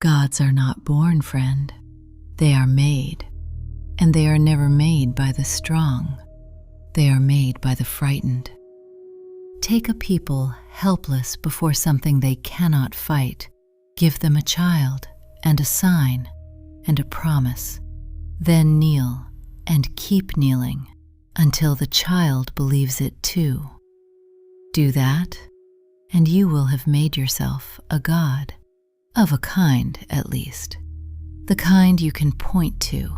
Gods are not born, friend. They are made, and they are never made by the strong. They are made by the frightened. Take a people helpless before something they cannot fight. Give them a child and a sign and a promise. Then kneel and keep kneeling until the child believes it too. Do that, and you will have made yourself a god. Of a kind, at least. The kind you can point to.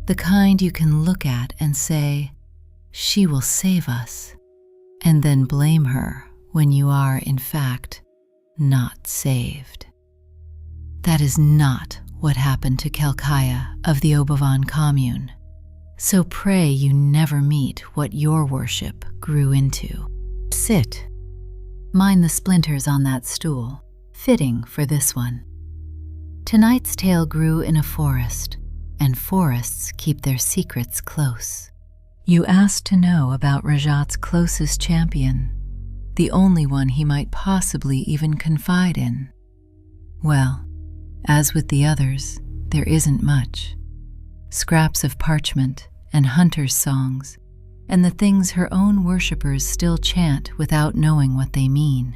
The kind you can look at and say, "She will save us," and then blame her when you are, in fact, not saved. That is not what happened to Kelkaya of the Oba commune. So pray you never meet what your worship grew into. Sit. Mind the splinters on that stool, fitting for this one. Tonight's tale grew in a forest, and forests keep their secrets close. You asked to know about Rajaat's closest champion, the only one he might possibly even confide in. Well, as with the others, there isn't much. Scraps of parchment and hunters' songs, and the things her own worshippers still chant without knowing what they mean.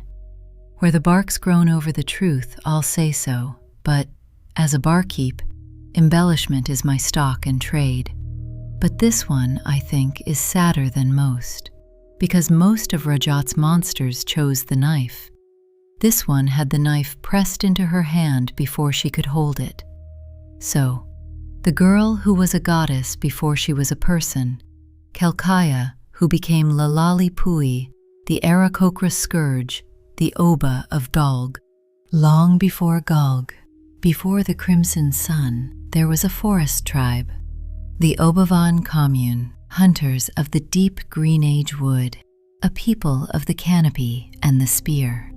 Where the bark's grown over the truth, I'll say so, but as a barkeep, embellishment is my stock and trade. But this one, I think, is sadder than most, because most of Rajaat's monsters chose the knife. This one had the knife pressed into her hand before she could hold it. So, the girl who was a goddess before she was a person, Kelkaya, who became Lalali-Puy, the Aarakocra Scourge, the Oba of Gulg. Long before Gulg, before the Crimson Sun, there was a forest tribe, the Oba commune, hunters of the deep green age wood, a people of the canopy and the spear.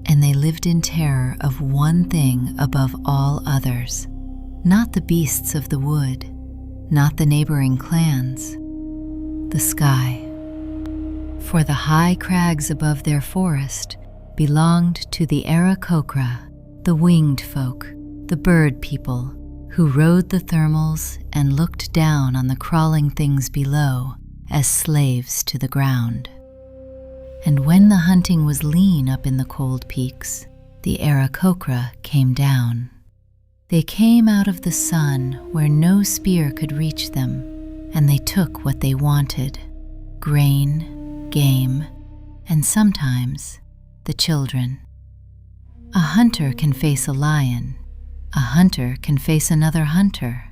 And they lived in terror of one thing above all others, not the beasts of the wood, not the neighboring clans, the sky. For the high crags above their forest belonged to the Aarakocra, the winged folk, the bird people, who rode the thermals and looked down on the crawling things below as slaves to the ground. And when the hunting was lean up in the cold peaks, the Aarakocra came down. They came out of the sun where no spear could reach them, and they took what they wanted: grain, game, and sometimes the children. A hunter can face a lion. A hunter can face another hunter.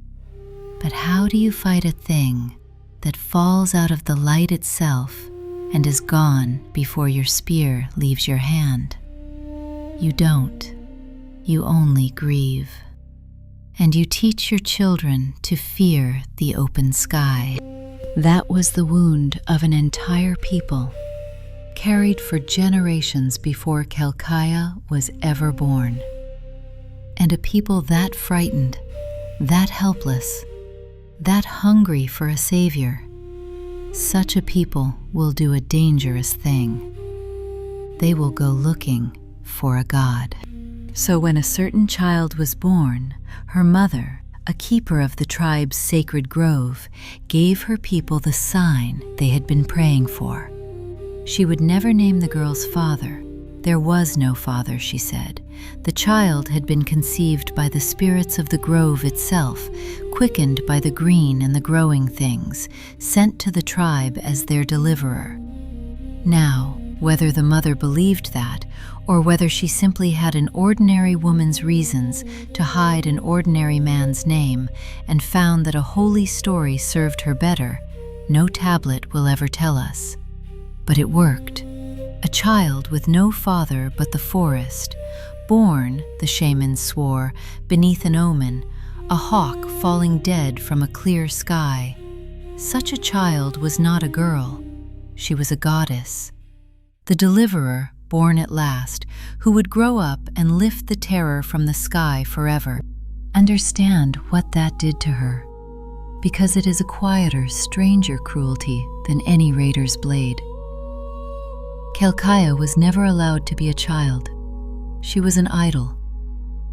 But how do you fight a thing that falls out of the light itself and is gone before your spear leaves your hand? You don't. You only grieve. And you teach your children to fear the open sky. That was the wound of an entire people, carried for generations before Kelkaya was ever born. And a people that frightened, that helpless, that hungry for a savior, such a people will do a dangerous thing. They will go looking for a god. So when a certain child was born, her mother, a keeper of the tribe's sacred grove, gave her people the sign they had been praying for. She would never name the girl's father. There was no father, she said. The child had been conceived by the spirits of the grove itself, quickened by the green and the growing things, sent to the tribe as their deliverer. Now, whether the mother believed that, or whether she simply had an ordinary woman's reasons to hide an ordinary man's name and found that a holy story served her better, no tablet will ever tell us. But it worked. A child with no father but the forest, born, the shaman swore, beneath an omen, a hawk falling dead from a clear sky. Such a child was not a girl. She was a goddess. The deliverer, born at last, who would grow up and lift the terror from the sky forever. Understand what that did to her, because it is a quieter, stranger cruelty than any raider's blade. Kelkaya was never allowed to be a child. She was an idol.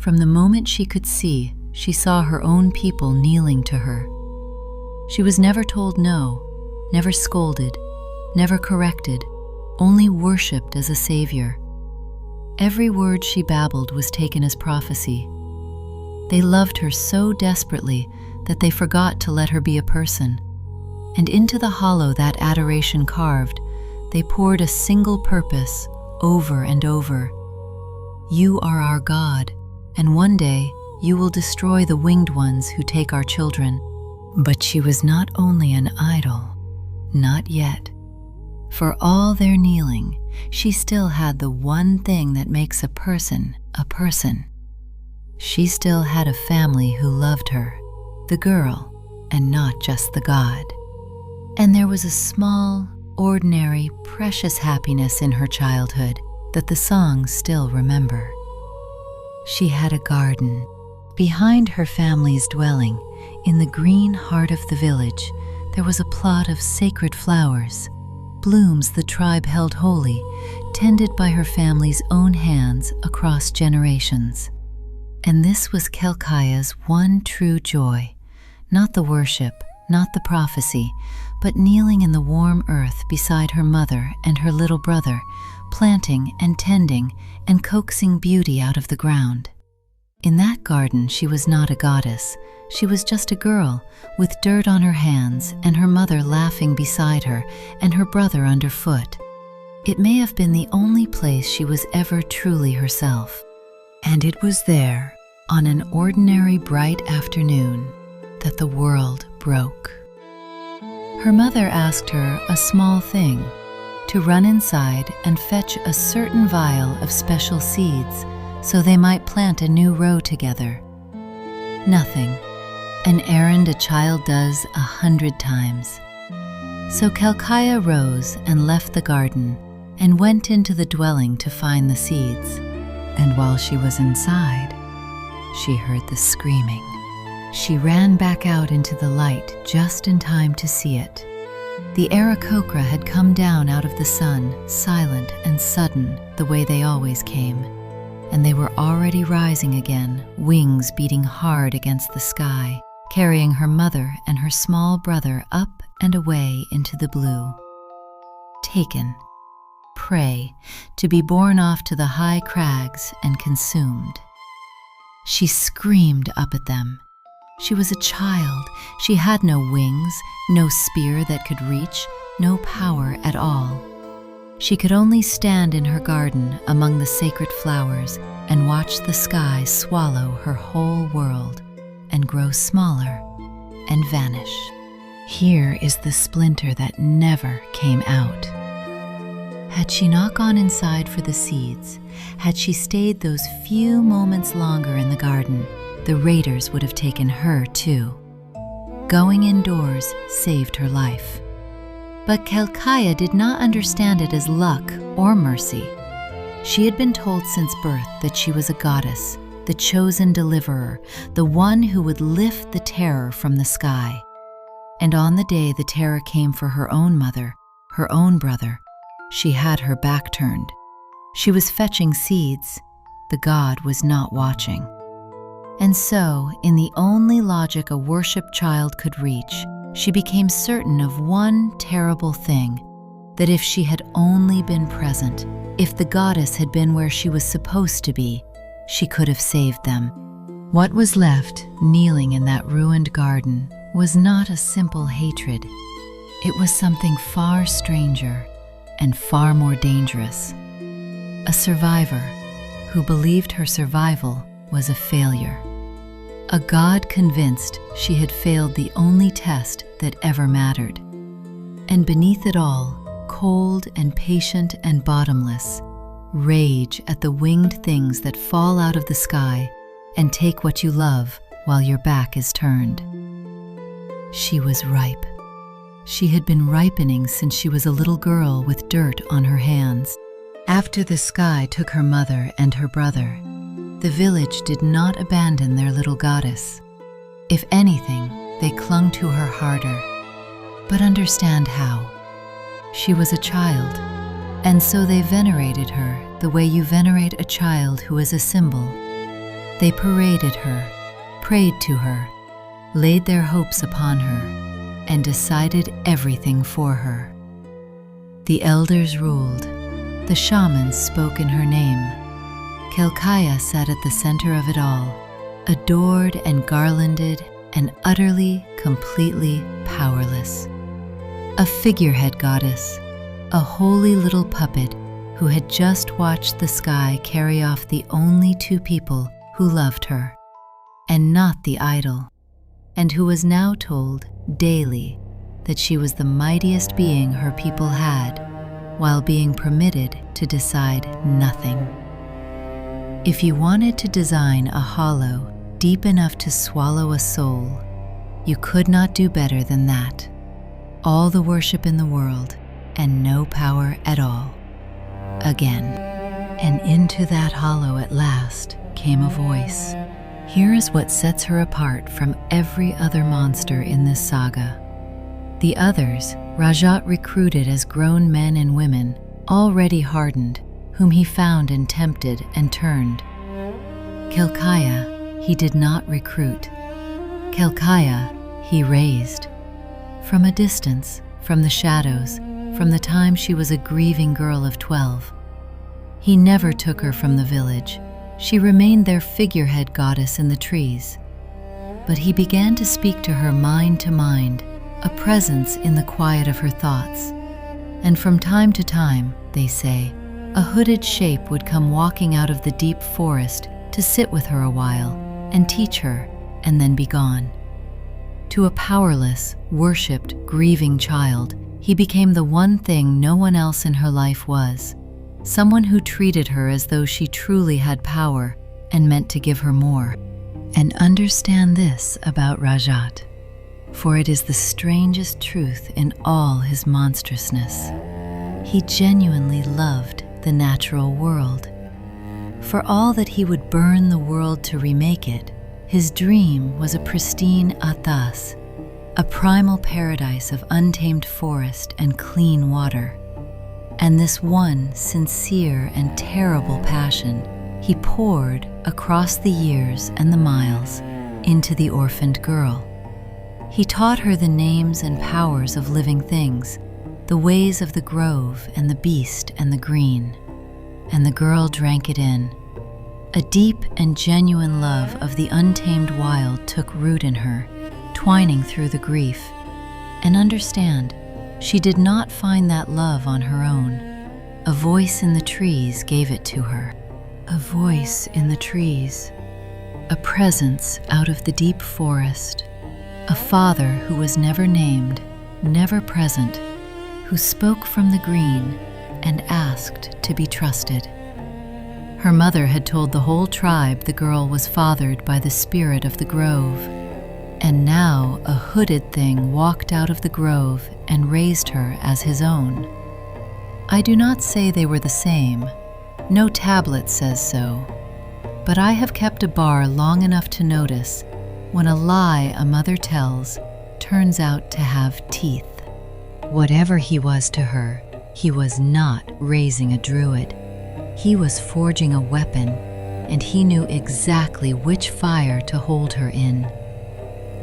From the moment she could see, she saw her own people kneeling to her. She was never told no, never scolded, never corrected, only worshipped as a savior. Every word she babbled was taken as prophecy. They loved her so desperately that they forgot to let her be a person. And into the hollow that adoration carved, they poured a single purpose over and over. You are our God, and one day you will destroy the winged ones who take our children. But she was not only an idol, not yet. For all their kneeling, she still had the one thing that makes a person a person. She still had a family who loved her, the girl, and not just the god. And there was a small, ordinary, precious happiness in her childhood that the songs still remember. She had a garden. Behind her family's dwelling, in the green heart of the village, there was a plot of sacred flowers, blooms the tribe held holy, tended by her family's own hands across generations. And this was Kelkaya's one true joy, not the worship, not the prophecy, but kneeling in the warm earth beside her mother and her little brother, planting and tending and coaxing beauty out of the ground. In that garden she was not a goddess, she was just a girl with dirt on her hands and her mother laughing beside her and her brother underfoot. It may have been the only place she was ever truly herself. And it was there, on an ordinary bright afternoon, that the world broke. Her mother asked her a small thing, to run inside and fetch a certain vial of special seeds so they might plant a new row together. Nothing, an errand a child does 100 times. So Kelkaya rose and left the garden and went into the dwelling to find the seeds. And while she was inside, she heard the screaming. She ran back out into the light just in time to see it. The Aarakocra had come down out of the sun, silent and sudden, the way they always came. And they were already rising again, wings beating hard against the sky, carrying her mother and her small brother up and away into the blue. Taken, prey, to be borne off to the high crags and consumed. She screamed up at them. She was a child. She had no wings, no spear that could reach, no power at all. She could only stand in her garden among the sacred flowers and watch the sky swallow her whole world and grow smaller and vanish. Here is the splinter that never came out. Had she not gone inside for the seeds, had she stayed those few moments longer in the garden, the raiders would have taken her too. Going indoors saved her life. But Kelkaya did not understand it as luck or mercy. She had been told since birth that she was a goddess, the chosen deliverer, the one who would lift the terror from the sky. And on the day the terror came for her own mother, her own brother, she had her back turned. She was fetching seeds. The god was not watching. And so, in the only logic a worshipped child could reach, she became certain of one terrible thing, that if she had only been present, if the goddess had been where she was supposed to be, she could have saved them. What was left, kneeling in that ruined garden, was not a simple hatred. It was something far stranger and far more dangerous. A survivor who believed her survival was a failure. A god convinced she had failed the only test that ever mattered. And beneath it all, cold and patient and bottomless, rage at the winged things that fall out of the sky and take what you love while your back is turned. She was ripe. She had been ripening since she was a little girl with dirt on her hands. After the sky took her mother and her brother, the village did not abandon their little goddess. If anything, they clung to her harder. But understand how. She was a child, and so they venerated her the way you venerate a child who is a symbol. They paraded her, prayed to her, laid their hopes upon her, and decided everything for her. The elders ruled. The shamans spoke in her name. Kelkaya sat at the center of it all, adored and garlanded and utterly, completely powerless. A figurehead goddess, a holy little puppet who had just watched the sky carry off the only two people who loved her, and not the idol, and who was now told daily that she was the mightiest being her people had, while being permitted to decide nothing. If you wanted to design a hollow deep enough to swallow a soul, you could not do better than that. All the worship in the world and no power at all. Again. And into that hollow at last came a voice. Here is what sets her apart from every other monster in this saga. The others, Rajaat recruited as grown men and women, already hardened, whom he found and tempted and turned. Kelkaya he did not recruit. Kelkaya he raised. From a distance, from the shadows, from the time she was a grieving girl of 12. He never took her from the village. She remained their figurehead goddess in the trees. But he began to speak to her mind to mind, a presence in the quiet of her thoughts. And from time to time, they say, a hooded shape would come walking out of the deep forest to sit with her a while and teach her, and then be gone. To a powerless, worshipped, grieving child, he became the one thing no one else in her life was, someone who treated her as though she truly had power and meant to give her more. And understand this about Rajaat, for it is the strangest truth in all his monstrousness. He genuinely loved the natural world. For all that he would burn the world to remake it, his dream was a pristine athas, a primal paradise of untamed forest and clean water. And this one sincere and terrible passion he poured across the years and the miles into the orphaned girl. He taught her the names and powers of living things, the ways of the grove and the beast and the green, and the girl drank it in. A deep and genuine love of the untamed wild took root in her, twining through the grief. And understand, she did not find that love on her own. A voice in the trees gave it to her. A voice in the trees. A presence out of the deep forest. A father who was never named, never present, who spoke from the green and asked to be trusted. Her mother had told the whole tribe the girl was fathered by the spirit of the grove, and now a hooded thing walked out of the grove and raised her as his own. I do not say they were the same. No tablet says so. But I have kept a bar long enough to notice when a lie a mother tells turns out to have teeth. Whatever he was to her, he was not raising a druid. He was forging a weapon, and he knew exactly which fire to hold her in.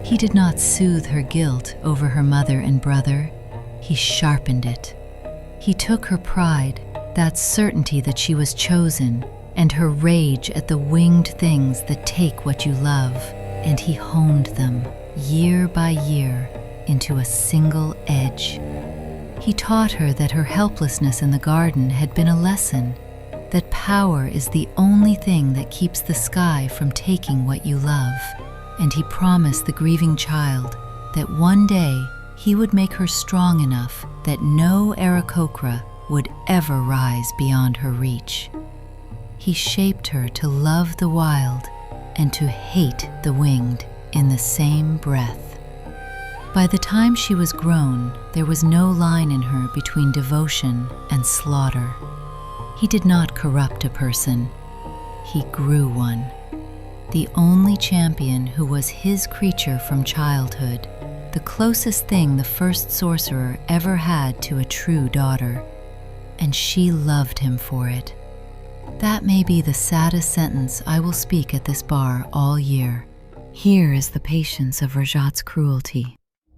He did not soothe her guilt over her mother and brother. He sharpened it. He took her pride, that certainty that she was chosen, and her rage at the winged things that take what you love, and he honed them, year by year, into a single edge. He taught her that her helplessness in the garden had been a lesson, that power is the only thing that keeps the sky from taking what you love, and he promised the grieving child that one day he would make her strong enough that no Aarakocra would ever rise beyond her reach. He shaped her to love the wild and to hate the winged in the same breath. By the time she was grown, there was no line in her between devotion and slaughter. He did not corrupt a person. He grew one. The only champion who was his creature from childhood, the closest thing the First Sorcerer ever had to a true daughter, and she loved him for it. That may be the saddest sentence I will speak at this bar all year. Here is the patience of Rajaat's cruelty.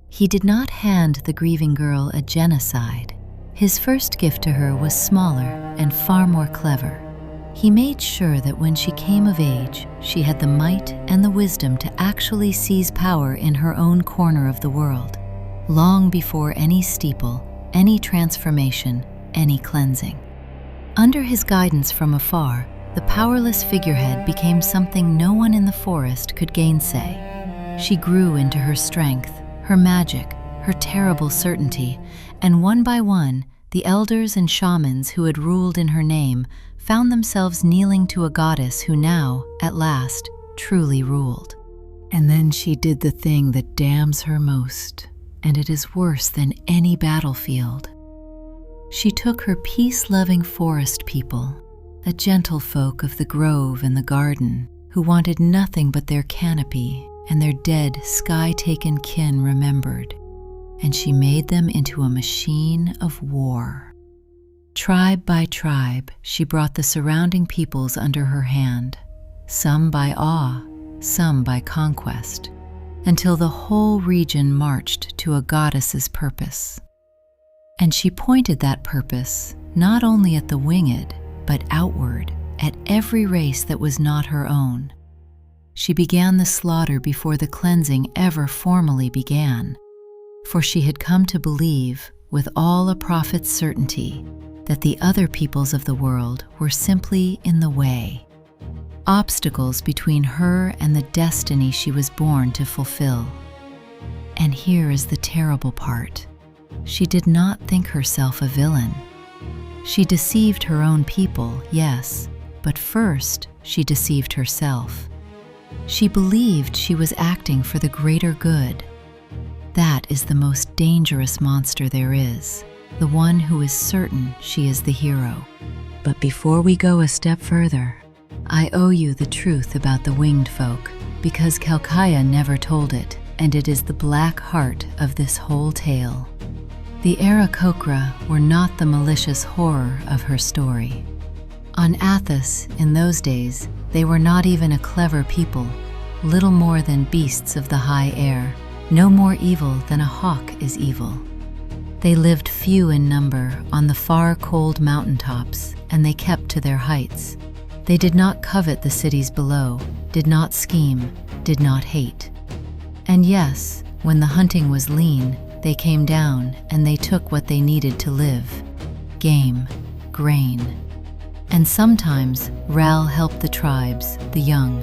He did not hand the grieving girl a genocide. His first gift to her was smaller and far more clever. He made sure that when she came of age, she had the might and the wisdom to actually seize power in her own corner of the world, long before any steeple, any transformation, any cleansing. Under his guidance from afar, the powerless figurehead became something no one in the forest could gainsay. She grew into her strength, her magic, her terrible certainty, and one by one, the elders and shamans who had ruled in her name found themselves kneeling to a goddess who now, at last, truly ruled. And then she did the thing that damns her most, and it is worse than any battlefield. She took her peace-loving forest people, a gentle folk of the grove and the garden, who wanted nothing but their canopy and their dead, sky-taken kin remembered, and she made them into a machine of war. Tribe by tribe, she brought the surrounding peoples under her hand, some by awe, some by conquest, until the whole region marched to a goddess's purpose. And she pointed that purpose not only at the winged, but outward, at every race that was not her own. She began the slaughter before the cleansing ever formally began, for she had come to believe, with all a prophet's certainty, that the other peoples of the world were simply in the way, obstacles between her and the destiny she was born to fulfill. And here is the terrible part. She did not think herself a villain. She deceived her own people, yes, but first she deceived herself. She believed she was acting for the greater good. That is the most dangerous monster there is, the one who is certain she is the hero. But before we go a step further, I owe you the truth about the winged folk, because Kelkaya never told it, and it is the black heart of this whole tale. The Aarakocra were not the malicious horror of her story. On Athas, in those days, they were not even a clever people, little more than beasts of the high air, no more evil than a hawk is evil. They lived few in number on the far cold mountaintops, and they kept to their heights. They did not covet the cities below, did not scheme, did not hate. And yes, when the hunting was lean, they came down and they took what they needed to live: game, grain. And sometimes Ral helped the tribes, the young.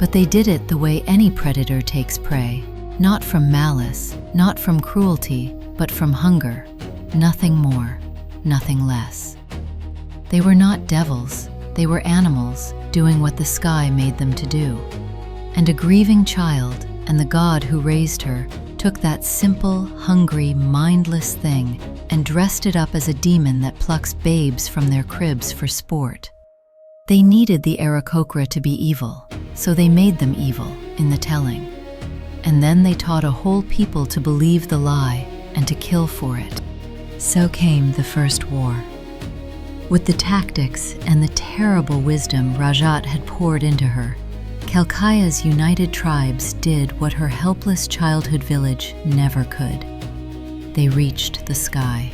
But they did it the way any predator takes prey, not from malice, not from cruelty, but from hunger. Nothing more, nothing less. They were not devils, they were animals doing what the sky made them to do. And a grieving child and the god who raised her took that simple, hungry, mindless thing and dressed it up as a demon that plucks babes from their cribs for sport. They needed the Aarakocra to be evil, so they made them evil in the telling. And then they taught a whole people to believe the lie and to kill for it. So came the first war. With the tactics and the terrible wisdom Rajaat had poured into her, Kelkaya's united tribes did what her helpless childhood village never could. They reached the sky.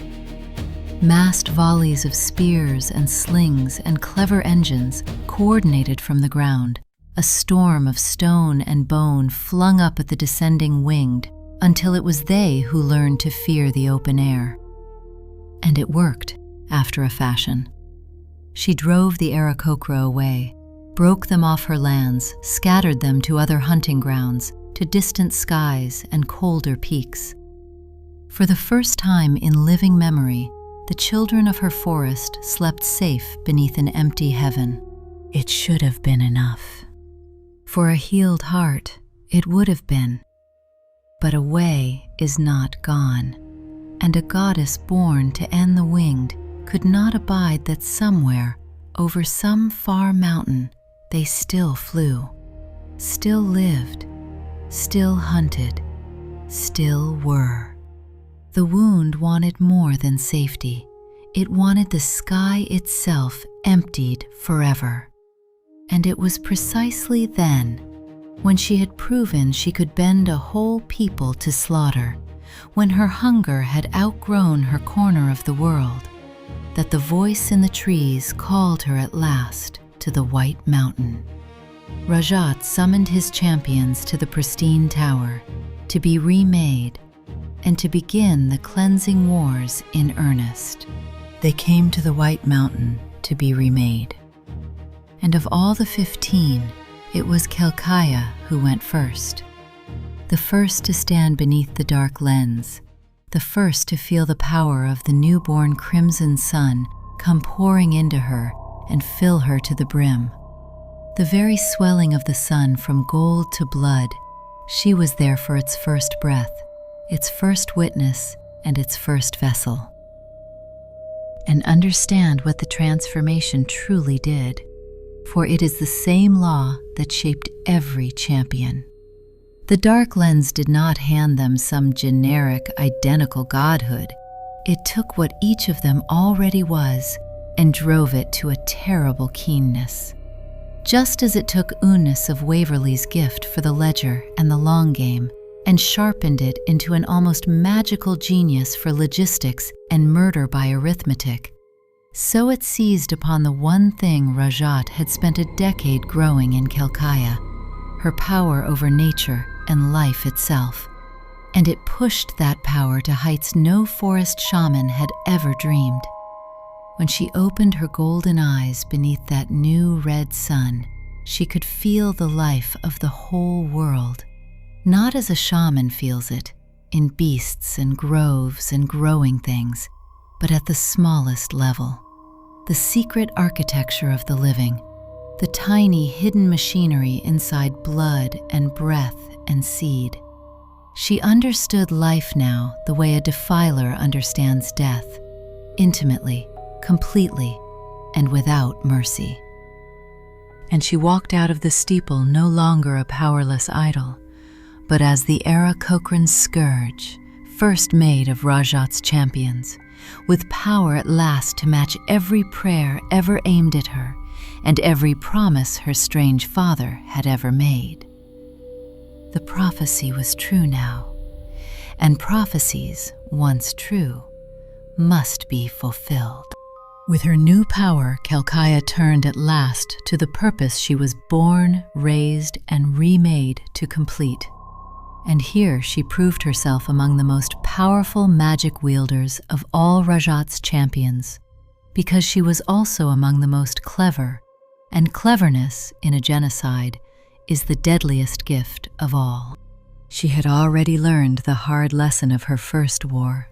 Massed volleys of spears and slings and clever engines coordinated from the ground, a storm of stone and bone flung up at the descending winged, until it was they who learned to fear the open air. And it worked, after a fashion. She drove the Aarakocra away, broke them off her lands, scattered them to other hunting grounds, to distant skies and colder peaks. For the first time in living memory, the children of her forest slept safe beneath an empty heaven. It should have been enough. For a healed heart, it would have been. But a way is not gone, and a goddess born to end the winged could not abide that somewhere, over some far mountain, they still flew, still lived, still hunted, still were. The wound wanted more than safety. It wanted the sky itself emptied forever. And it was precisely then, when she had proven she could bend a whole people to slaughter, when her hunger had outgrown her corner of the world, that the voice in the trees called her at last to the White Mountain. Rajaat summoned his champions to the pristine tower to be remade and to begin the cleansing wars in earnest. They came to the White Mountain to be remade. And of all the 15, it was Kelkaya who went first. The first to stand beneath the dark lens, the first to feel the power of the newborn crimson sun come pouring into her and fill her to the brim. The very swelling of the sun from gold to blood, she was there for its first breath, its first witness, and its first vessel. And understand what the transformation truly did, for it is the same law that shaped every champion. The dark lens did not hand them some generic, identical godhood. It took what each of them already was and drove it to a terrible keenness. Just as it took Unis of Waverley's gift for the ledger and the long game and sharpened it into an almost magical genius for logistics and murder by arithmetic, so it seized upon the one thing Rajaat had spent a decade growing in Kelkaya, her power over nature and life itself, and it pushed that power to heights no forest shaman had ever dreamed. When she opened her golden eyes beneath that new red sun, she could feel the life of the whole world, not as a shaman feels it, in beasts and groves and growing things, but at the smallest level. The secret architecture of the living, the tiny hidden machinery inside blood and breath and seed. She understood life now the way a defiler understands death, intimately, completely, and without mercy. And she walked out of the steeple no longer a powerless idol, but as the Aarakocra Scourge, first made of Rajaat's champions, with power at last to match every prayer ever aimed at her and every promise her strange father had ever made. The prophecy was true now, and prophecies, once true, must be fulfilled. With her new power, Kelkaya turned at last to the purpose she was born, raised, and remade to complete. And here she proved herself among the most powerful magic wielders of all Rajaat's champions, because she was also among the most clever, and cleverness in a genocide is the deadliest gift of all. She had already learned the hard lesson of her first war.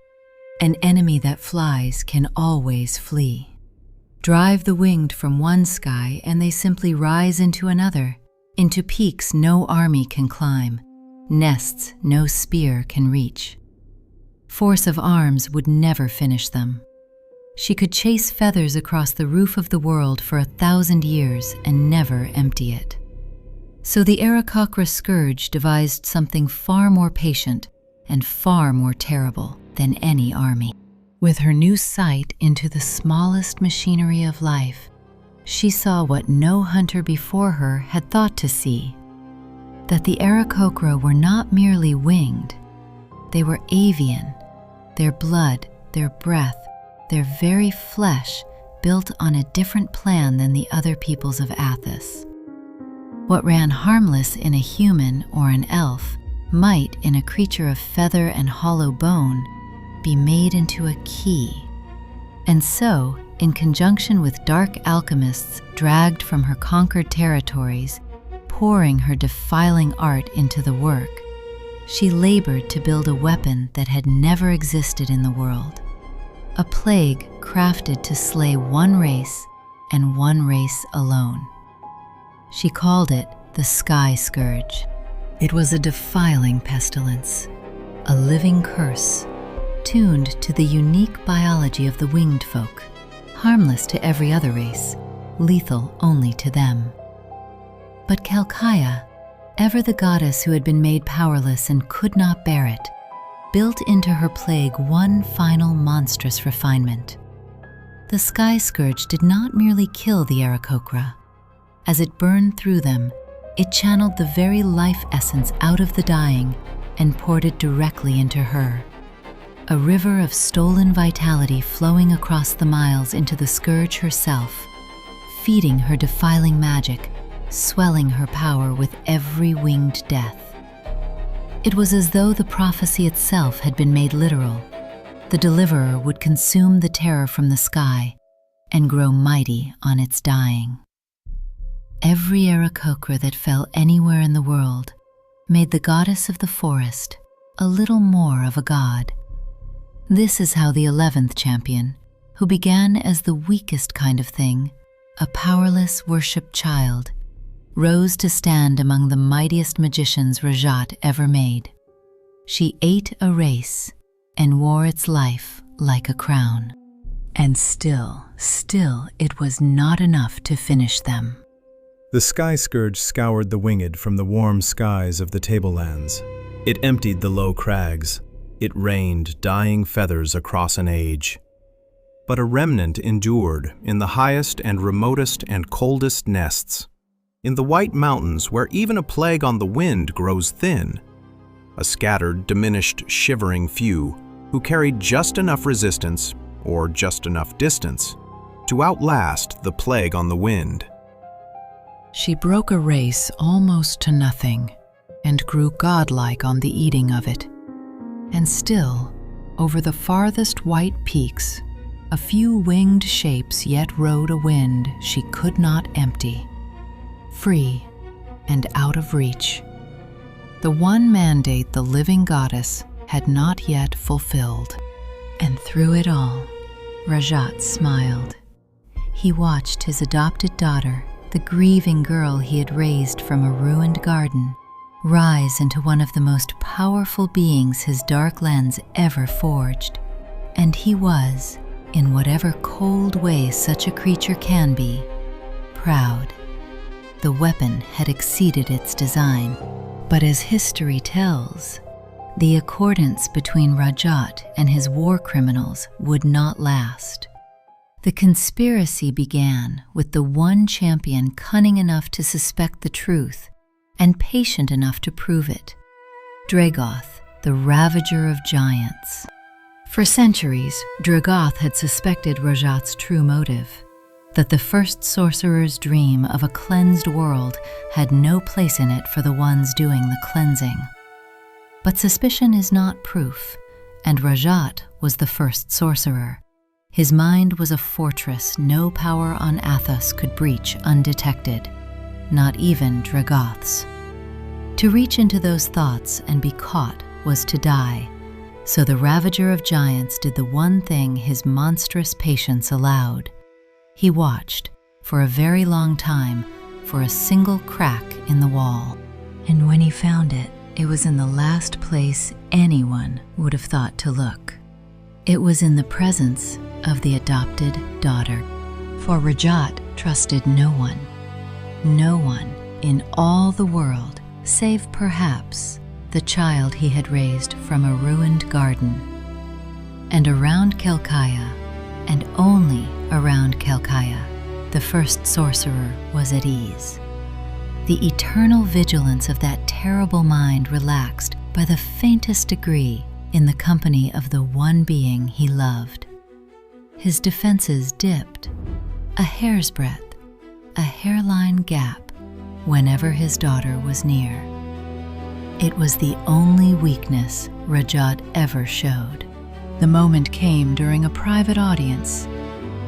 An enemy that flies can always flee. Drive the winged from one sky and they simply rise into another, into peaks no army can climb, nests no spear can reach. Force of arms would never finish them. She could chase feathers across the roof of the world for 1,000 years and never empty it. So the Aarakocra Scourge devised something far more patient and far more terrible than any army. With her new sight into the smallest machinery of life, she saw what no hunter before her had thought to see, that the Aarakocra were not merely winged, they were avian, their blood, their breath, their very flesh built on a different plan than the other peoples of Athas. What ran harmless in a human or an elf might, in a creature of feather and hollow bone, be made into a key. And so, in conjunction with dark alchemists dragged from her conquered territories, pouring her defiling art into the work, she labored to build a weapon that had never existed in the world, a plague crafted to slay one race and one race alone. She called it the Skyscourge. It was a defiling pestilence, a living curse, tuned to the unique biology of the winged folk, harmless to every other race, lethal only to them. But Kelkaya, ever the goddess who had been made powerless and could not bear it, built into her plague one final monstrous refinement, The Skyscourge did not merely kill the Aarakocra. As it burned through them, it channeled the very life essence out of the dying and poured it directly into her. A river of stolen vitality flowing across the miles into the Scourge herself, feeding her defiling magic, swelling her power with every winged death. It was as though the prophecy itself had been made literal. The deliverer would consume the terror from the sky and grow mighty on its dying. Every Aarakocra that fell anywhere in the world made the goddess of the forest a little more of a god. This is how the 11th champion, who began as the weakest kind of thing, a powerless worshipped child, rose to stand among the mightiest magicians Rajaat ever made. She ate a race and wore its life like a crown. And still it was not enough to finish them. The Skyscourge scoured the winged from the warm skies of the tablelands. It emptied the low crags. It rained dying feathers across an age. But a remnant endured in the highest and remotest and coldest nests, in the white mountains where even a plague on the wind grows thin. A scattered, diminished, shivering few who carried just enough resistance, or just enough distance, to outlast the plague on the wind. She broke a race almost to nothing and grew godlike on the eating of it. And still, over the farthest white peaks, a few winged shapes yet rode a wind she could not empty. Free and out of reach. The one mandate the living goddess had not yet fulfilled. And through it all, Rajaat smiled. He watched his adopted daughter, the grieving girl he had raised from a ruined garden, rise into one of the most powerful beings his dark lens ever forged. And he was, in whatever cold way such a creature can be, proud. The weapon had exceeded its design, but as history tells, the accordance between Rajaat and his war criminals would not last. The conspiracy began with the one champion cunning enough to suspect the truth and patient enough to prove it, Dragoth, the Ravager of Giants. For centuries, Dragoth had suspected Rajaat's true motive, that the First Sorcerer's dream of a cleansed world had no place in it for the ones doing the cleansing. But suspicion is not proof, and Rajaat was the First Sorcerer. His mind was a fortress no power on Athas could breach undetected, not even Dragoth's. To reach into those thoughts and be caught was to die, so the Ravager of Giants did the one thing his monstrous patience allowed. He watched, for a very long time, for a single crack in the wall. And when he found it, it was in the last place anyone would have thought to look. It was in the presence of the adopted daughter. For Rajaat trusted no one in all the world, save perhaps the child he had raised from a ruined garden. And around Kelkaya, and only around Kelkaya, the First Sorcerer was at ease. The eternal vigilance of that terrible mind relaxed by the faintest degree in the company of the one being he loved. His defenses dipped, a hair's breadth, a hairline gap, whenever his daughter was near. It was the only weakness Rajaat ever showed. The moment came during a private audience,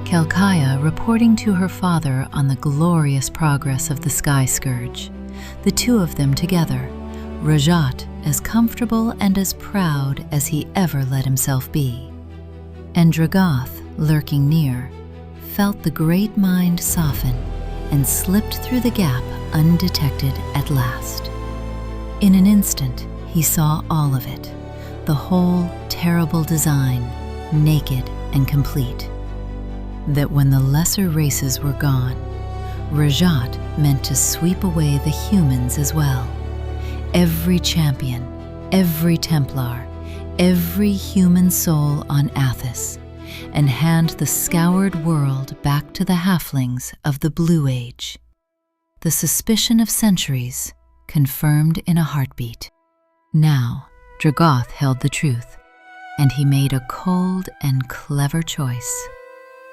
Kelkaya reporting to her father on the glorious progress of the Skyscourge, the two of them together, Rajaat as comfortable and as proud as he ever let himself be. And Dragoth, lurking near, felt the great mind soften and slipped through the gap undetected at last. In an instant, he saw all of it, the whole terrible design, naked and complete. That when the lesser races were gone, Rajaat meant to sweep away the humans as well. Every champion, every Templar, every human soul on Athas, and hand the scoured world back to the halflings of the Blue Age. The suspicion of centuries confirmed in a heartbeat. Now, Dragoth held the truth, and he made a cold and clever choice.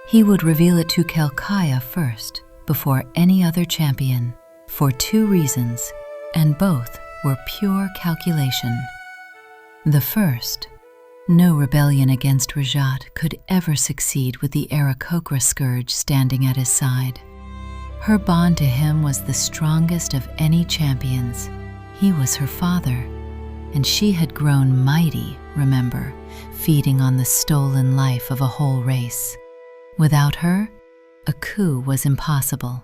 He would reveal it to Kelkaya first, before any other champion, for 2 reasons, and both were pure calculation. The first, no rebellion against Rajaat could ever succeed with the Aarakocra Scourge standing at his side. Her bond to him was the strongest of any champions. He was her father, and she had grown mighty, remember, feeding on the stolen life of a whole race. Without her, a coup was impossible.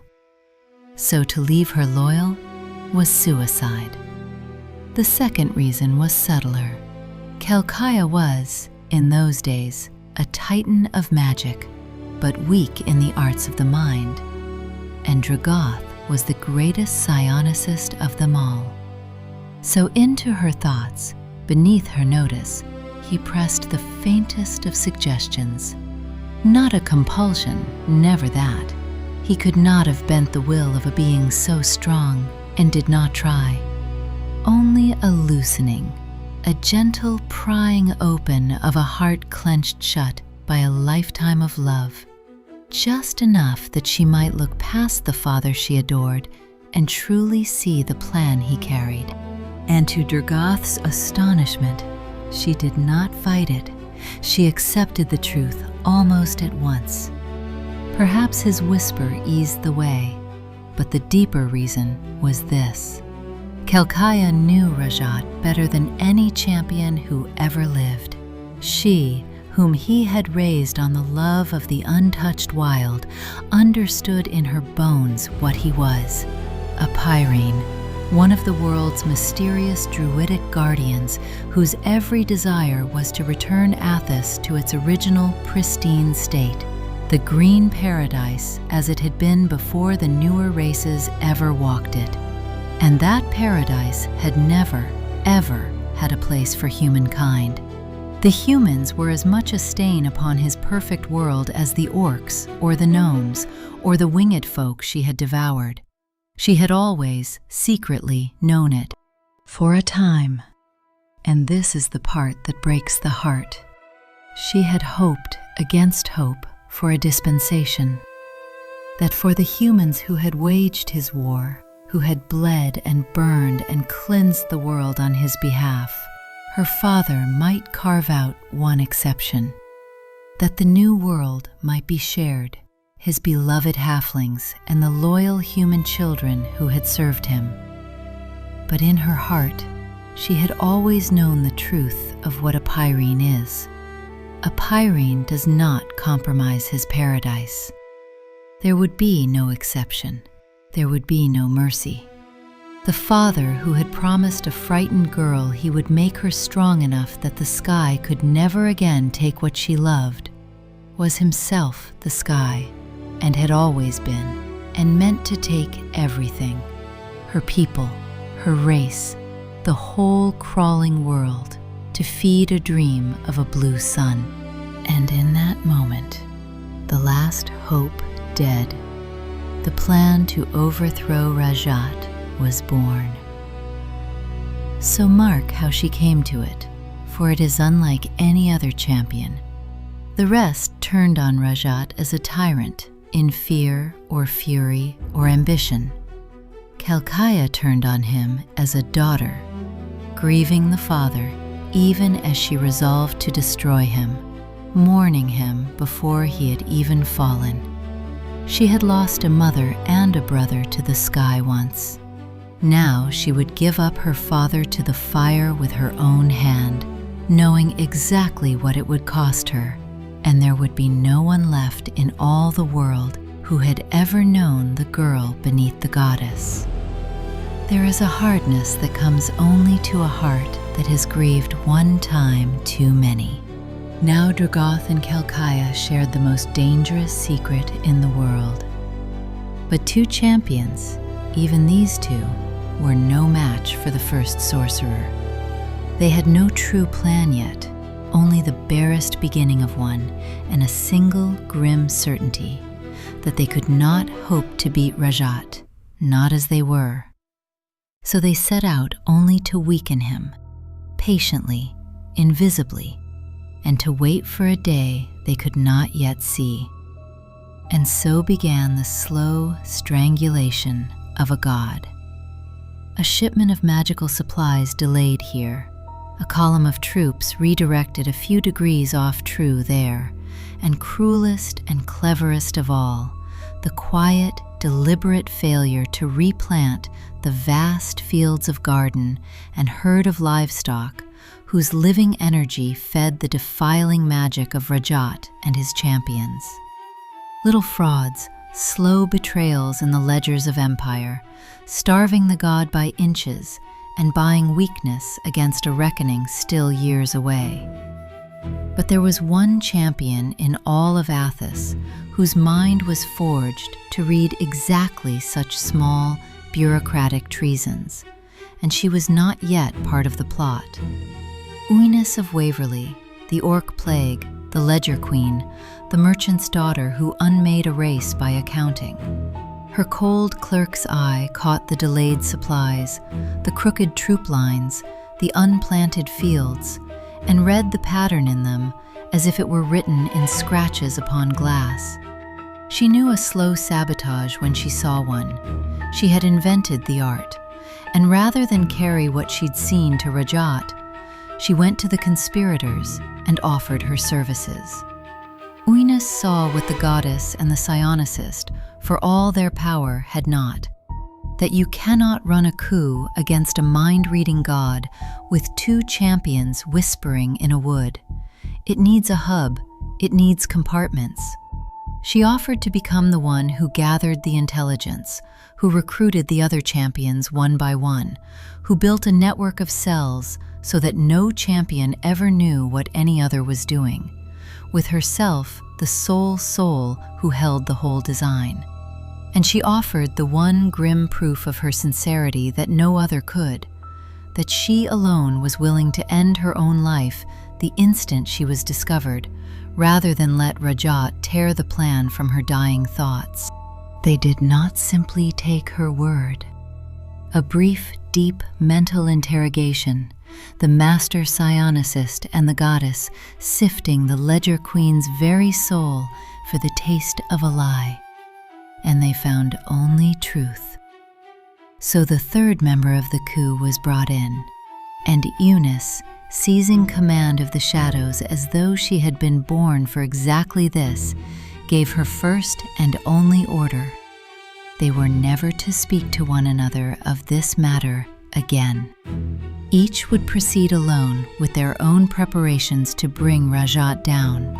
So to leave her loyal was suicide. The second reason was subtler. Kelkaya was, in those days, a titan of magic, but weak in the arts of the mind. And Dragoth was the greatest psionicist of them all. So into her thoughts, beneath her notice, he pressed the faintest of suggestions. Not a compulsion, never that. He could not have bent the will of a being so strong, and did not try. Only a loosening, a gentle prying open of a heart clenched shut by a lifetime of love, just enough that she might look past the father she adored and truly see the plan he carried. And to Dragoth's astonishment, she did not fight it. She accepted the truth almost at once. Perhaps his whisper eased the way, but the deeper reason was this. Kelkaya knew Rajaat better than any champion who ever lived. She, whom he had raised on the love of the untouched wild, understood in her bones what he was. A Pyrene, one of the world's mysterious druidic guardians whose every desire was to return Athas to its original pristine state, the green paradise as it had been before the newer races ever walked it. And that paradise had never, ever had a place for humankind. The humans were as much a stain upon his perfect world as the orcs or the gnomes or the winged folk she had devoured. She had always, secretly, known it. For a time, and this is the part that breaks the heart, she had hoped against hope for a dispensation. That for the humans who had waged his war, who had bled and burned and cleansed the world on his behalf, her father might carve out one exception. That the new world might be shared, his beloved halflings and the loyal human children who had served him. But in her heart, she had always known the truth of what a Pyrene is. A Pyrene does not compromise his paradise. There would be no exception. There would be no mercy. The father who had promised a frightened girl he would make her strong enough that the sky could never again take what she loved, was himself the sky, and had always been, and meant to take everything. Her people, her race, the whole crawling world, to feed a dream of a blue sun. And in that moment, the last hope dead, the plan to overthrow Rajaat was born. So mark how she came to it, for it is unlike any other champion. The rest turned on Rajaat as a tyrant, in fear or fury or ambition. Kelkaya turned on him as a daughter, grieving the father even as she resolved to destroy him, mourning him before he had even fallen. She had lost a mother and a brother to the sky once. Now she would give up her father to the fire with her own hand, knowing exactly what it would cost her, and there would be no one left in all the world who had ever known the girl beneath the goddess. There is a hardness that comes only to a heart that has grieved one time too many. Now Dragoth and Kelkaya shared the most dangerous secret in the world. But 2 champions, even these 2, were no match for the First Sorcerer. They had no true plan yet, only the barest beginning of one, and a single grim certainty that they could not hope to beat Rajaat, not as they were. So they set out only to weaken him, patiently, invisibly, and to wait for a day they could not yet see. And so began the slow strangulation of a god. A shipment of magical supplies delayed here, a column of troops redirected a few degrees off true there, and cruelest and cleverest of all, the quiet, deliberate failure to replant the vast fields of garden and herd of livestock whose living energy fed the defiling magic of Rajaat and his champions. Little frauds, slow betrayals in the ledgers of empire, starving the god by inches and buying weakness against a reckoning still years away. But there was one champion in all of Athas whose mind was forged to read exactly such small, bureaucratic treasons, and she was not yet part of the plot. Uynus of Waverley, the Orc Plague, the Ledger Queen, the merchant's daughter who unmade a race by accounting. Her cold clerk's eye caught the delayed supplies, the crooked troop lines, the unplanted fields, and read the pattern in them as if it were written in scratches upon glass. She knew a slow sabotage when she saw one. She had invented the art, and rather than carry what she'd seen to Rajaat, she went to the conspirators and offered her services. Uynus saw what the goddess and the psionicist, for all their power, had not: that you cannot run a coup against a mind-reading god with two champions whispering in a wood. It needs a hub, it needs compartments. She offered to become the one who gathered the intelligence, who recruited the other champions one by one, who built a network of cells so that no champion ever knew what any other was doing, with herself the sole soul who held the whole design. And she offered the one grim proof of her sincerity that no other could, that she alone was willing to end her own life the instant she was discovered, rather than let Rajaat tear the plan from her dying thoughts. They did not simply take her word. A brief, deep mental interrogation, the master psionicist and the goddess sifting the Ledger Queen's very soul for the taste of a lie. And they found only truth. So the third member of the coup was brought in, and Uynus, seizing command of the shadows as though she had been born for exactly this, gave her first and only order. They were never to speak to one another of this matter again. Each would proceed alone with their own preparations to bring Rajaat down,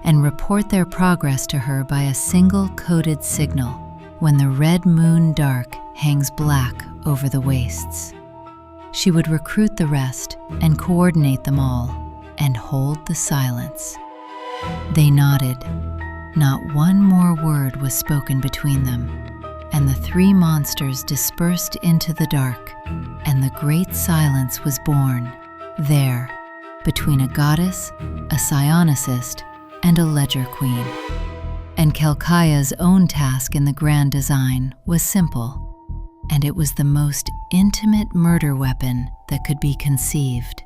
and report their progress to her by a single coded signal when the red moon dark hangs black over the wastes. She would recruit the rest and coordinate them all and hold the silence. They nodded. Not one more word was spoken between them, and the three monsters dispersed into the dark, and the great silence was born, there, between a goddess, a psionicist, and a Ledger Queen. And Kelkaya's own task in the grand design was simple, and it was the most intimate murder weapon that could be conceived.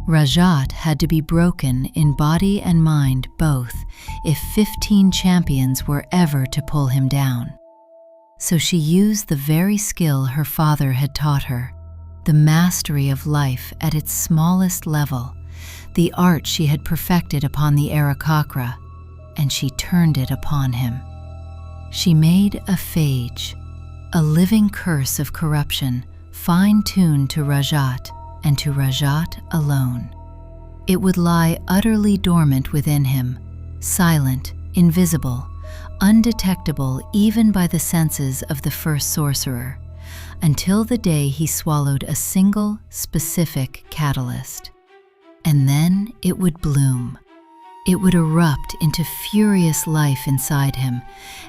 Rajaat had to be broken in body and mind both if 15 champions were ever to pull him down. So she used the very skill her father had taught her, the mastery of life at its smallest level, the art she had perfected upon the Aarakocra, and she turned it upon him. She made a phage, a living curse of corruption, fine-tuned to Rajaat and to Rajaat alone. It would lie utterly dormant within him, silent, invisible, undetectable even by the senses of the First Sorcerer, until the day he swallowed a single, specific catalyst. And then it would bloom. It would erupt into furious life inside him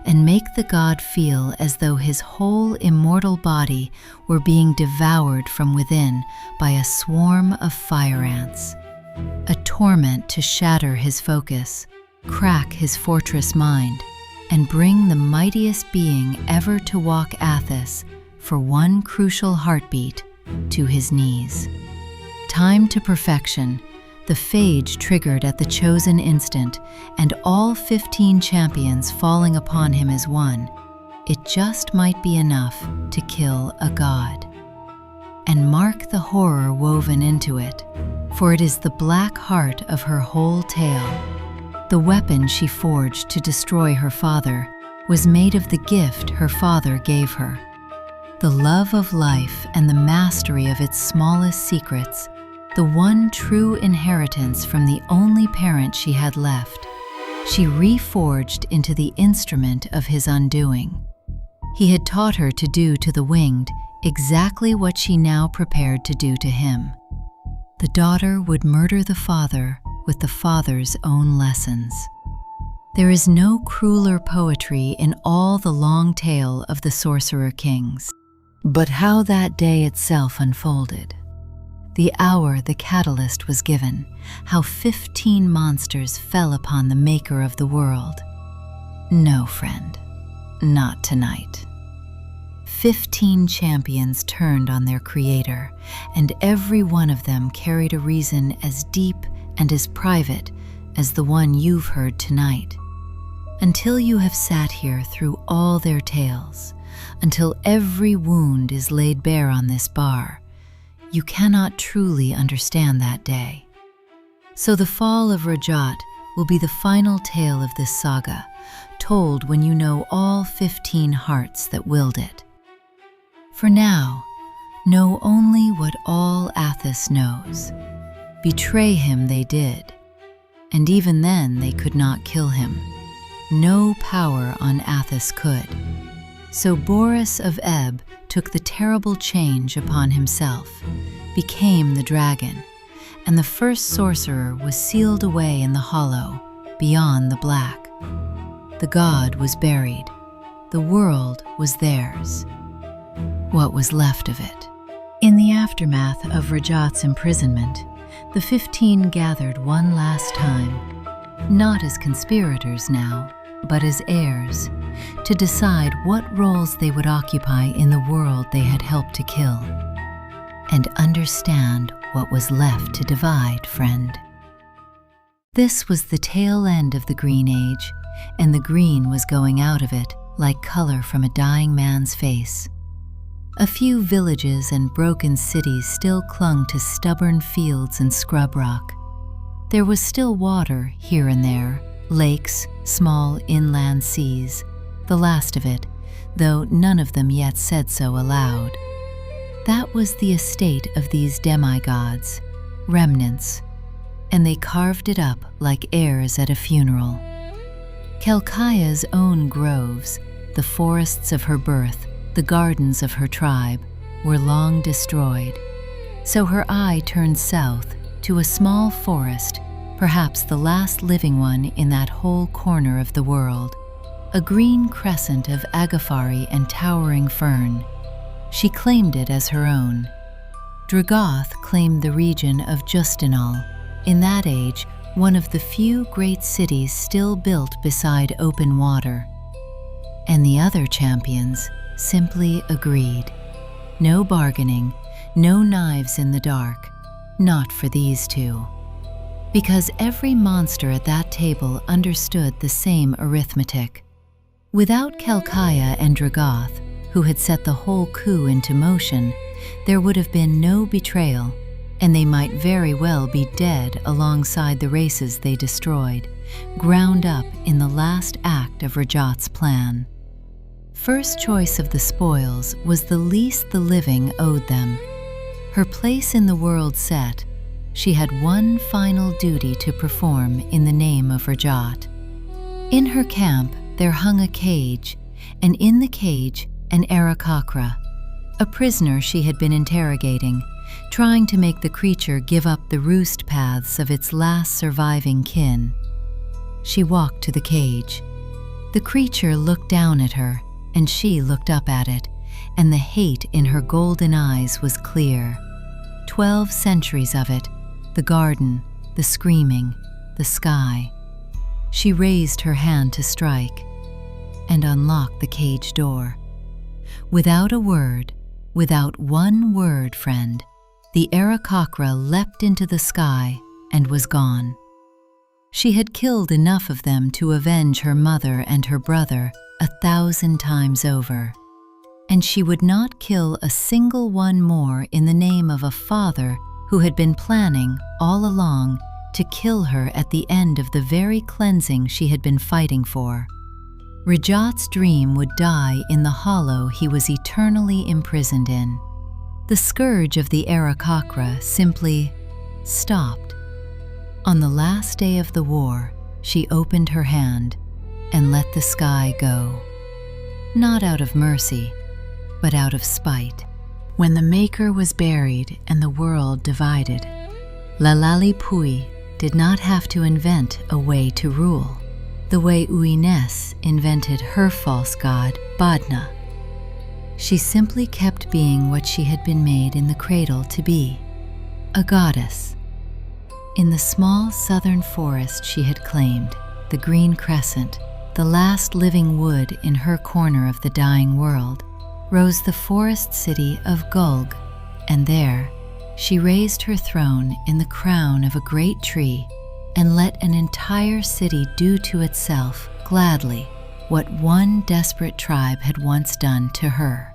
and make the god feel as though his whole immortal body were being devoured from within by a swarm of fire ants. a torment to shatter his focus, crack his fortress mind, and bring the mightiest being ever to walk Athas for one crucial heartbeat to his knees. Time to perfection, the phage triggered at the chosen instant, and all 15 champions falling upon him as one. It just might be enough to kill a god. And mark the horror woven into it, for it is the black heart of her whole tale. The weapon she forged to destroy her father was made of the gift her father gave her. The love of life and the mastery of its smallest secrets, the one true inheritance from the only parent she had left, she reforged into the instrument of his undoing. He had taught her to do to the winged exactly what she now prepared to do to him. The daughter would murder the father with the father's own lessons. There is no crueler poetry in all the long tale of the Sorcerer Kings. But how that day itself unfolded. The hour the catalyst was given, how 15 monsters fell upon the maker of the world. No, friend, not tonight. 15 champions turned on their creator, and every one of them carried a reason as deep and as private as the one you've heard tonight. Until you have sat here through all their tales, until every wound is laid bare on this bar, you cannot truly understand that day. So the fall of Rajaat will be the final tale of this saga, told when you know all 15 hearts that willed it. For now, know only what all Athas knows. Betray him they did, and even then they could not kill him. No power on Athas could. So Boris of Ebb took the terrible change upon himself, became the dragon, and the First Sorcerer was sealed away in the hollow, beyond the black. The god was buried. The world was theirs. What was left of it? In the aftermath of Rajaat's imprisonment, the 15 gathered one last time, not as conspirators now, but as heirs, to decide what roles they would occupy in the world they had helped to kill. And understand what was left to divide, friend. This was the tail end of the Green Age, and the green was going out of it like color from a dying man's face. A few villages and broken cities still clung to stubborn fields and scrub rock. There was still water here and there, lakes, small inland seas, the last of it, though none of them yet said so aloud. That was the estate of these demigods, remnants, and they carved it up like heirs at a funeral. Kelkaya's own groves, the forests of her birth, the gardens of her tribe, were long destroyed. So her eye turned south to a small forest, perhaps the last living one in that whole corner of the world, a green crescent of agafari and towering fern. She claimed it as her own. Dragoth claimed the region of Justinal, in that age one of the few great cities still built beside open water. And the other champions simply agreed. No bargaining, no knives in the dark, not for these two. Because every monster at that table understood the same arithmetic. Without Kelkaya and Dragoth, who had set the whole coup into motion, there would have been no betrayal, and they might very well be dead alongside the races they destroyed, ground up in the last act of Rajaat's plan. First choice of the spoils was the least the living owed them. Her place in the world set, she had one final duty to perform in the name of Rajaat. In her camp there hung a cage, and in the cage an Aarakocra, a prisoner she had been interrogating, trying to make the creature give up the roost paths of its last surviving kin. She walked to the cage. The creature looked down at her, and she looked up at it, and the hate in her golden eyes was clear. 12 centuries of it, the garden, the screaming, the sky. She raised her hand to strike and unlocked the cage door. Without a word, without one word, friend, the Aarakocra leapt into the sky and was gone. She had killed enough of them to avenge her mother and her brother 1,000 times over, and she would not kill a single one more in the name of a father who had been planning all along to kill her at the end of the very cleansing she had been fighting for. Rajaat's dream would die in the hollow he was eternally imprisoned in. The scourge of the Aarakocra simply stopped. On the last day of the war, she opened her hand and let the sky go. Not out of mercy, but out of spite. When the Maker was buried and the world divided, Lalali-Puy did not have to invent a way to rule, the way Uines invented her false god, Badna. She simply kept being what she had been made in the cradle to be, a goddess. In the small southern forest she had claimed, the green crescent, the last living wood in her corner of the dying world, rose the forest city of Gulg, and there she raised her throne in the crown of a great tree and let an entire city do to itself gladly what one desperate tribe had once done to her: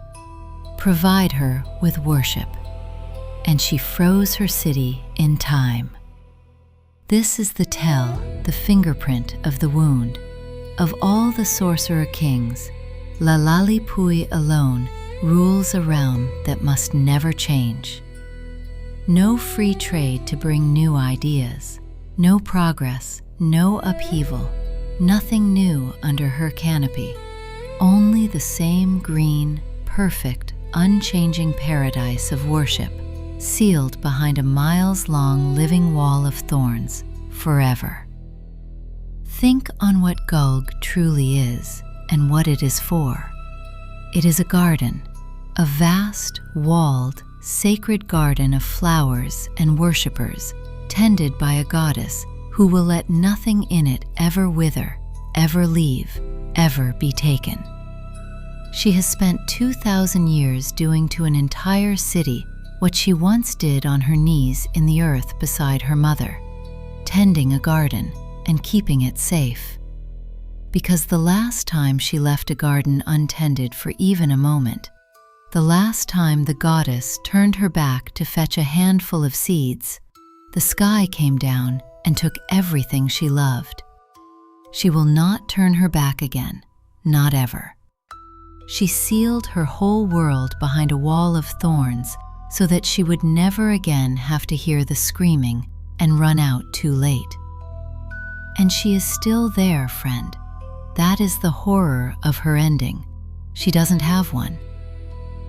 provide her with worship. And she froze her city in time. This is the tell, the fingerprint of the wound. Of all the sorcerer kings, Lalali-Puy alone rules a realm that must never change. No free trade to bring new ideas, no progress, no upheaval, nothing new under her canopy. Only the same green, perfect, unchanging paradise of worship, sealed behind a miles-long living wall of thorns forever. Think on what Gulg truly is and what it is for. It is a garden, a vast, walled, sacred garden of flowers and worshippers, tended by a goddess who will let nothing in it ever wither, ever leave, ever be taken. She has spent 2,000 years doing to an entire city what she once did on her knees in the earth beside her mother, tending a garden and keeping it safe. Because the last time she left a garden untended for even a moment, the last time the goddess turned her back to fetch a handful of seeds, the sky came down and took everything she loved. She will not turn her back again, not ever. She sealed her whole world behind a wall of thorns so that she would never again have to hear the screaming and run out too late. And she is still there, friend. That is the horror of her ending. She doesn't have one.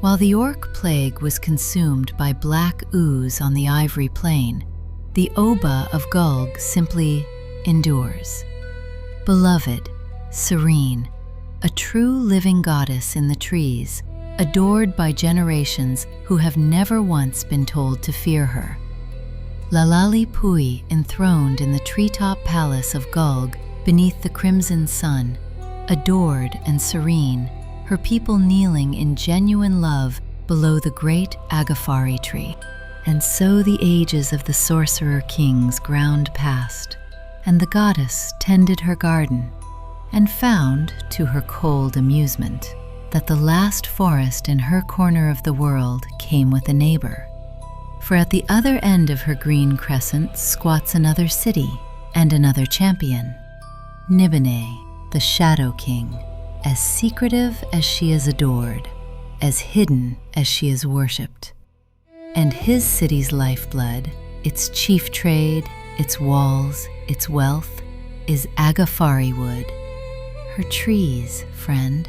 While the orc plague was consumed by black ooze on the ivory plain, the Oba of Gulg simply endures. Beloved, serene, a true living goddess in the trees, adored by generations who have never once been told to fear her. Lalali-Puy enthroned in the treetop palace of Gulg beneath the crimson sun, adored and serene, her people kneeling in genuine love below the great agafari tree. And so the ages of the sorcerer kings ground past, and the goddess tended her garden, and found, to her cold amusement, that the last forest in her corner of the world came with a neighbor. For at the other end of her green crescent squats another city and another champion, Nibene, the Shadow King, as secretive as she is adored, as hidden as she is worshipped. And his city's lifeblood, its chief trade, its walls, its wealth, is agafari wood. Her trees, friend.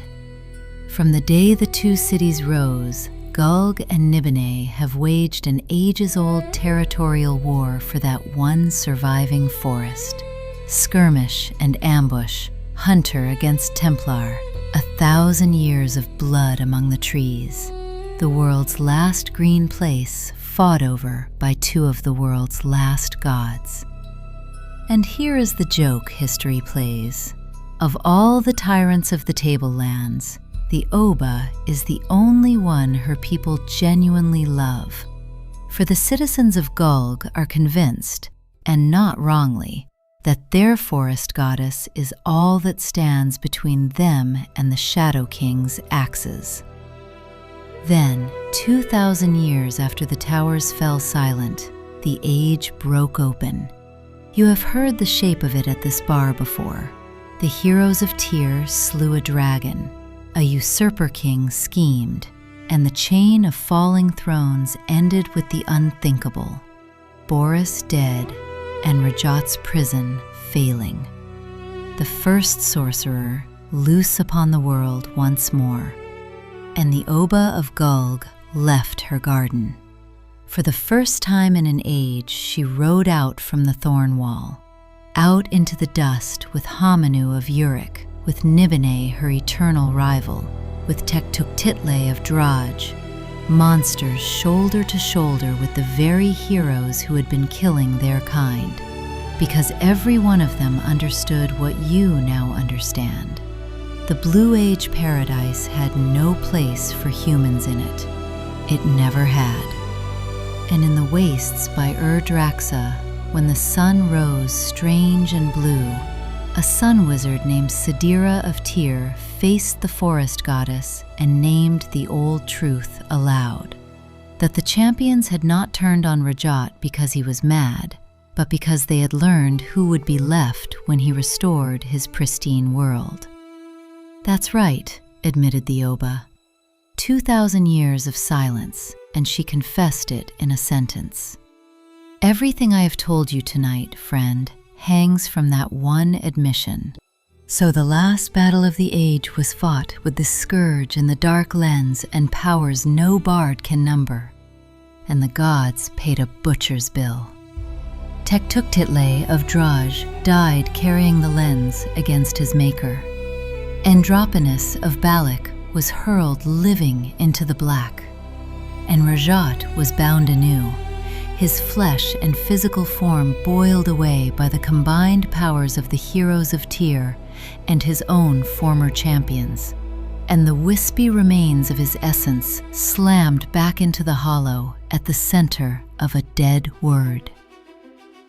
From the day the two cities rose, Gulg and Nibene have waged an ages-old territorial war for that one surviving forest. Skirmish and ambush, hunter against Templar, 1,000 years of blood among the trees. The world's last green place fought over by two of the world's last gods. And here is the joke history plays. Of all the tyrants of the tablelands, the Oba is the only one her people genuinely love. For the citizens of Gulg are convinced, and not wrongly, that their forest goddess is all that stands between them and the Shadow King's axes. Then, 2,000 years after the towers fell silent, the age broke open. You have heard the shape of it at this bar before. The heroes of Tyr slew a dragon, a usurper king schemed, and the chain of falling thrones ended with the unthinkable. Boris dead, and Rajaat's prison failing. The First Sorcerer loose upon the world once more, and the Oba of Gulg left her garden. For the first time in an age, she rode out from the thorn wall, out into the dust with Hamanu of Uruk, with Nibene, her eternal rival, with Tektuktitle of Draj, monsters shoulder to shoulder with the very heroes who had been killing their kind, because every one of them understood what you now understand. The Blue Age paradise had no place for humans in it. It never had. And in the wastes by Draxa, when the sun rose strange and blue, a sun wizard named Sidira of Tyr faced the forest goddess and named the old truth aloud, that the champions had not turned on Rajaat because he was mad, but because they had learned who would be left when he restored his pristine world. That's right, admitted the Oba. 2,000 years of silence, and she confessed it in a sentence. Everything I have told you tonight, friend, hangs from that one admission. So the last battle of the age was fought with the scourge in the dark lens and powers no bard can number, and the gods paid a butcher's bill. Tektuktitle of Draj died carrying the lens against his maker. Androponus of Balak was hurled living into the black, and Rajaat was bound anew, his flesh and physical form boiled away by the combined powers of the heroes of Tyr and his own former champions, and the wispy remains of his essence slammed back into the hollow at the center of a dead word.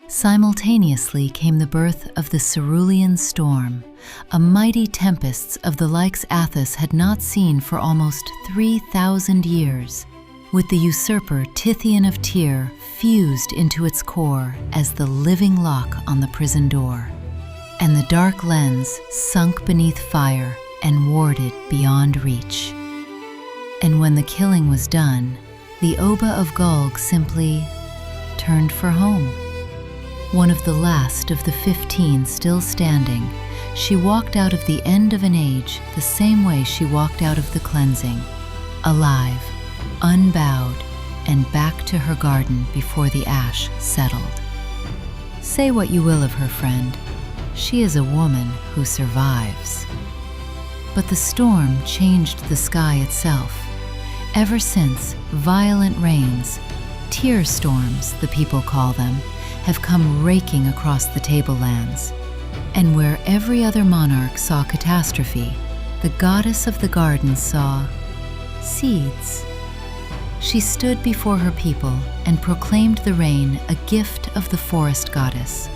Simultaneously came the birth of the cerulean storm, a mighty tempest of the likes Athas had not seen for almost 3,000 years, with the usurper Tithian of Tyr fused into its core as the living lock on the prison door, and the dark lens sunk beneath fire and warded beyond reach. And when the killing was done, the Oba of Gulg simply turned for home. One of the last of the 15 still standing, she walked out of the end of an age the same way she walked out of the cleansing, alive, unbowed, and back to her garden before the ash settled. Say what you will of her, friend, she is a woman who survives. But the storm changed the sky itself. Ever since, violent rains, tear storms, the people call them, have come raking across the tablelands. And where every other monarch saw catastrophe, the goddess of the garden saw seeds. She stood before her people and proclaimed the rain a gift of the forest goddess.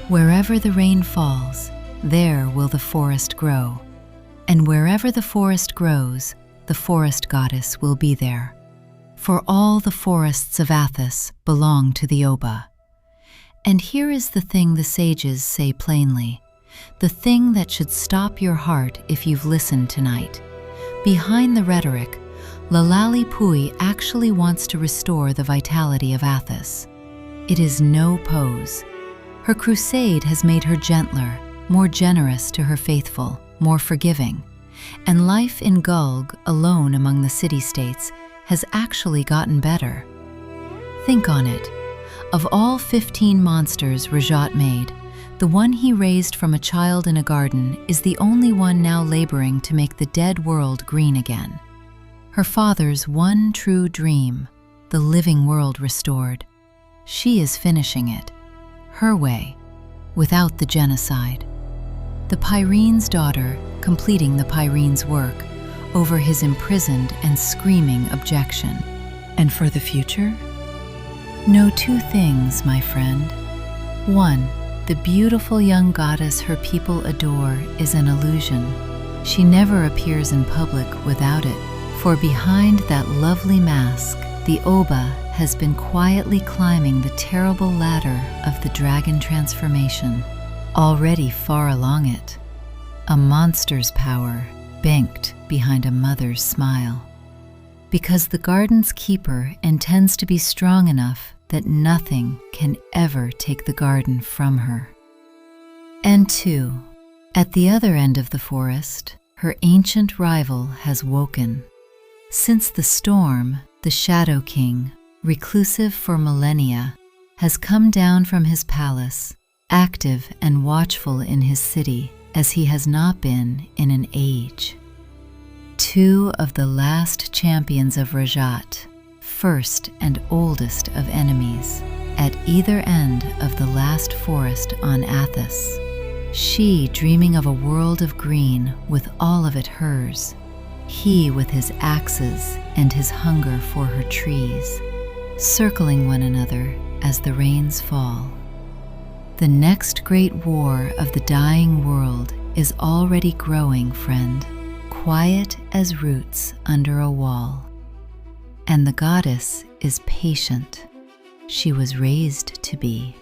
Wherever the rain falls, there will the forest grow. And wherever the forest grows, the forest goddess will be there. For all the forests of Athas belong to the Oba. And here is the thing the sages say plainly, the thing that should stop your heart if you've listened tonight. Behind the rhetoric, Lalali-Puy actually wants to restore the vitality of Athas. It is no pose. Her crusade has made her gentler, more generous to her faithful, more forgiving. And life in Gulg, alone among the city-states, has actually gotten better. Think on it. Of all 15 monsters Rajaat made, the one he raised from a child in a garden is the only one now laboring to make the dead world green again. Her father's one true dream, the living world restored. She is finishing it, her way, without the genocide. The Pyrene's daughter completing the Pyrene's work over his imprisoned and screaming objection. And for the future? Know two things, my friend. One, the beautiful young goddess her people adore is an illusion. She never appears in public without it, for behind that lovely mask, the Oba has been quietly climbing the terrible ladder of the dragon transformation, already far along it. A monster's power banked behind a mother's smile. Because the garden's keeper intends to be strong enough that nothing can ever take the garden from her. And two, at the other end of the forest, her ancient rival has woken. Since the storm, the Shadow King, reclusive for millennia, has come down from his palace, active and watchful in his city as he has not been in an age. Two of the last champions of Rajaat, first and oldest of enemies, at either end of the last forest on Athas. She dreaming of a world of green with all of it hers, he with his axes and his hunger for her trees, circling one another as the rains fall. The next great war of the dying world is already growing, friend, quiet as roots under a wall. And the goddess is patient. She was raised to be.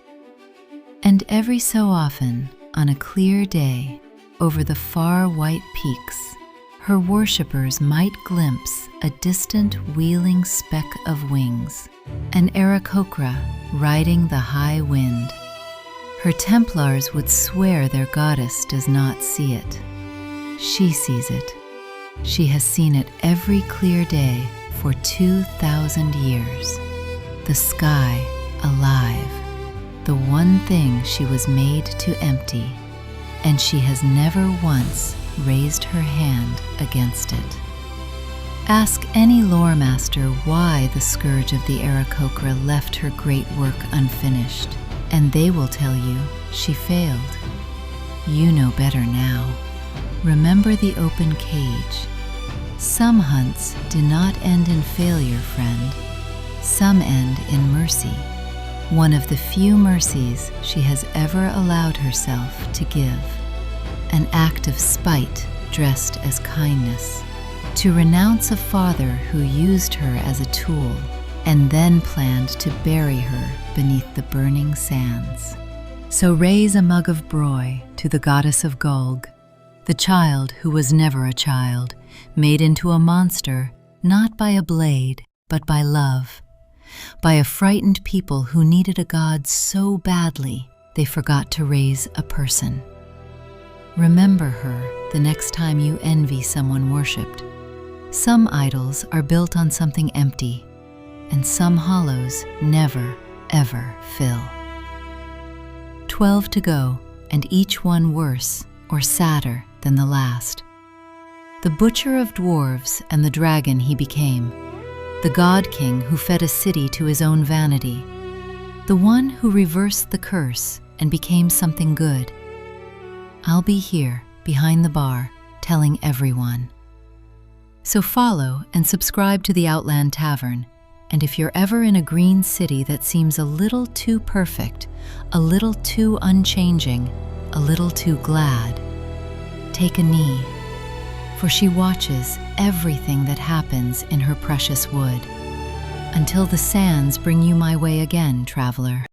And every so often, on a clear day, over the far white peaks, her worshippers might glimpse a distant wheeling speck of wings, an Aarakocra riding the high wind. Her Templars would swear their goddess does not see it. She sees it. She has seen it every clear day for 2,000 years. The sky alive, the one thing she was made to empty, and she has never once raised her hand against it. Ask any lore master why the Scourge of the Aarakocra left her great work unfinished, and they will tell you she failed. You know better now. Remember the open cage. Some hunts do not end in failure, friend. Some end in mercy. One of the few mercies she has ever allowed herself to give. An act of spite dressed as kindness. To renounce a father who used her as a tool and then planned to bury her beneath the burning sands. So raise a mug of broy to the goddess of Gulg, the child who was never a child, made into a monster, not by a blade, but by love, by a frightened people who needed a god so badly they forgot to raise a person. Remember her the next time you envy someone worshipped. Some idols are built on something empty, and some hollows never, ever fill. 12 to go, and each one worse or sadder than the last. The butcher of dwarves and the dragon he became, the god king who fed a city to his own vanity, the one who reversed the curse and became something good. I'll be here, behind the bar, telling everyone. So follow and subscribe to the Outland Tavern, and if you're ever in a green city that seems a little too perfect, a little too unchanging, a little too glad, take a knee, for she watches everything that happens in her precious wood. Until the sands bring you my way again, traveler.